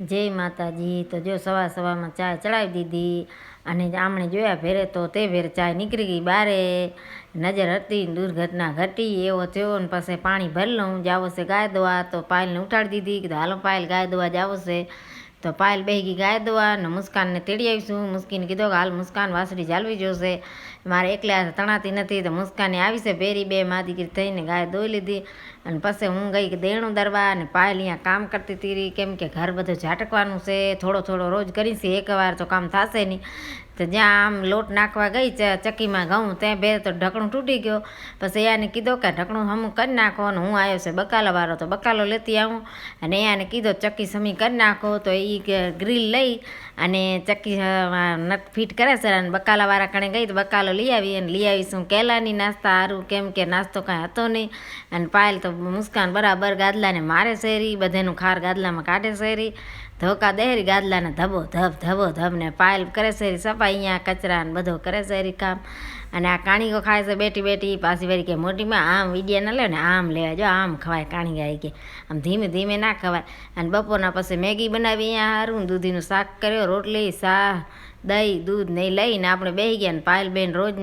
જય માતાજી. તો જો સવારમાં ચા ચડાવી દીધી અને આમણે જોયા ભેરે તો તે ભેર ચા નીકળી ગઈ બારે. નજર હતી દુર્ઘટના ઘટી એવો થયો ને પછી પાણી ભરી લઉં. જાવો છે ગાય દવા, તો પાયલને ઉઠાડી દીધી. કીધું હાલો પાયલ ગાય દવા જાવો છે. તો પાયલ બેહી ગઈ ગાય દવા ને મુસ્કાનને તેડી આવીશું. મુસ્કીને કીધું કે હાલ મુસ્કાન વાસળી જાળવી જોશે, મારે એકલા તણાતી નથી. તો મુસ્કાને આવી છે ભેરી, બે મા દીકરી થઈને ગાય દોઈ લીધી. અને પછી હું ગઈ કે દેણું દરવા અને પાયલ અહીંયા કામ કરતી હતી, કેમ કે ઘર બધું ઝાટકવાનું છે. થોડો રોજ કરીશ, એકવાર તો કામ થશે નહીં. તો જ્યાં આમ લોટ નાખવા ગઈ ચક્કીમાં ઘઉં, ત્યાં બે તો ઢકણું તૂટી ગયો. પછી એને કીધું કે ઢકણું હમું કરી નાખો. અને હું આવ્યો છે બકાલાવાળો, તો બકાલો લેતી આવું. અને એને કીધું ચક્કી સમી કરી નાખો. તો એ ગ્રીલ લઈ અને ચક્કી નટ ફિટ કરે છે. અને બકાલાવાળા કણે ગઈ તો બકાલો લઈ આવી. અને લઈ આવીશું કેલાની નાસ્તા સારું, કેમ કે નાસ્તો કાંઈ હતો નહીં. અને પાયલ તો મુસ્કાન બરાબર ગાદલાને મારે શેરી, બધાનું ખાર ગાદલામાં કાઢે શેરી, ધોકા દેરી ગાદલાને ધબો ધબ ને પાયલ કરે શેરી સફાઈ, અહીંયા કચરા ને બધો કરે શેરી કામ. અને આ કાણીગો ખાય છે બેઠી બેઠી. પાછી વળી કે મોટીમાં આમ વિડિયા ના લે ને આમ લેવા, જો આમ ખવાય કાણી ગાય કે આમ ધીમે ધીમે ના ખવાય. અને બપોરના પછી મેગી બનાવી અહીંયા સારું, દૂધીનું શાક કર્યો, રોટલી શાક દહીં દૂધ નહીં લઈને આપણે બેસી ગયા. ને પાયલ બેન રોજ